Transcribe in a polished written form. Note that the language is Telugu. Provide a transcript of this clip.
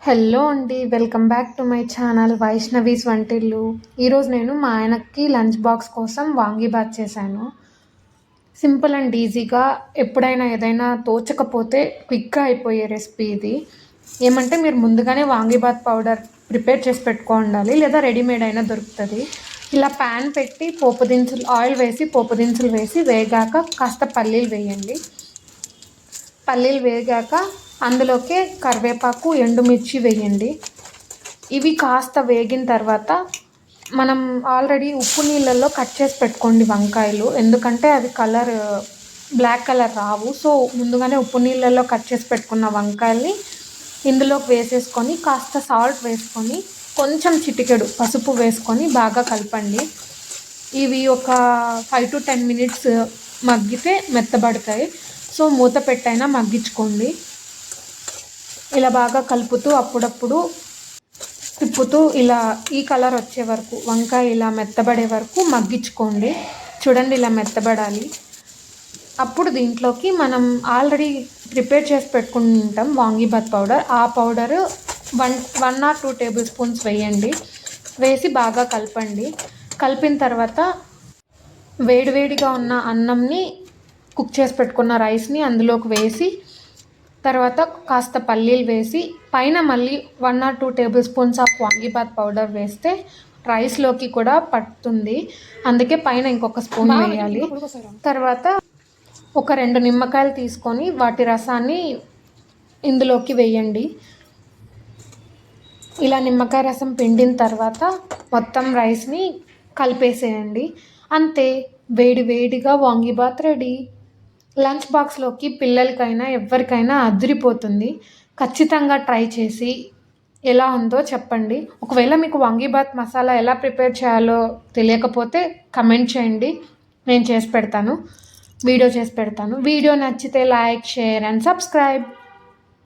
హలో అండి, welcome back to my channel Vaishnavi's Vantillu. ఈరోజు నేను మా ఆయనకి లంచ్ బాక్స్ కోసం వాంగీబాత్ చేశాను. సింపుల్ అండ్ ఈజీగా, ఎప్పుడైనా ఏదైనా తోచకపోతే క్విక్గా అయిపోయే రెసిపీ ఇది. ఏమంటే మీరు ముందుగానే వాంగీబాత్ పౌడర్ ప్రిపేర్ చేసి పెట్టుకోండాలి, లేదా రెడీమేడ్ అయినా దొరుకుతుంది. ఇలా ప్యాన్ పెట్టి పోపు దినుసులు ఆయిల్ వేసి పోపు దినుసులు వేసి వేగాక కాస్త పల్లీలు వేయండి. పల్లీలు వేగాక అందులోకే కరివేపాకు, ఎండుమిర్చి వేయండి. ఇవి కాస్త వేగిన తర్వాత మనం ఆల్రెడీ ఉప్పు నీళ్ళల్లో కట్ చేసి పెట్టుకోండి వంకాయలు, ఎందుకంటే అవి బ్లాక్ కలర్ రావు. సో ముందుగానే ఉప్పు నీళ్ళల్లో కట్ చేసి పెట్టుకున్న వంకాయల్ని ఇందులోకి వేసేసుకొని కాస్త సాల్ట్ వేసుకొని కొంచెం చిటికెడు పసుపు వేసుకొని బాగా కలపండి. ఇవి ఒక 5 to 10 minutes మగ్గితే మెత్తబడతాయి. సో మూత పెట్టైనా మగ్గించుకోండి. ఇలా బాగా కలుపుతూ అప్పుడప్పుడు తిప్పుతూ ఇలా ఈ కలర్ వచ్చే వరకు, వంకాయ ఇలా మెత్తబడే వరకు మగ్గించుకోండి. చూడండి, ఇలా మెత్తబడాలి. అప్పుడు దీంట్లోకి మనం ఆల్రెడీ ప్రిపేర్ చేసి పెట్టుకుంటాం వాంగీబాత్ పౌడర్. ఆ పౌడరు 1 or 2 tablespoons వేయండి. వేసి బాగా కలపండి. కలిపిన తర్వాత వేడివేడిగా ఉన్న అన్నంని, కుక్ చేసి పెట్టుకున్న రైస్ని అందులోకి వేసి, తర్వాత కాస్త పల్లీలు వేసి పైన మళ్ళీ 1 or 2 tablespoons of vangibath powder వేస్తే రైస్లోకి కూడా పడుతుంది. అందుకే పైన ఇంకొక స్పూన్ వేయాలి. తర్వాత ఒక 2 నిమ్మకాయలు తీసుకొని వాటి రసాన్ని ఇందులోకి వేయండి. ఇలా నిమ్మకాయ రసం పిండిన తర్వాత మొత్తం రైస్ని కలిపేసేయండి. అంతే, వేడివేడిగా వాంగీబాత్ రెడీ. లంచ్ బాక్స్లోకి పిల్లలకైనా ఎవరికైనా అదిరిపోతుంది. ఖచ్చితంగా ట్రై చేసి ఎలా ఉందో చెప్పండి. ఒకవేళ మీకు వాంగీబాత్ మసాలా ఎలా ప్రిపేర్ చేయాలో తెలియకపోతే కమెంట్ చేయండి, నేను వీడియో చేసి పెడతాను. వీడియో నచ్చితే లైక్, షేర్ అండ్ సబ్స్క్రైబ్.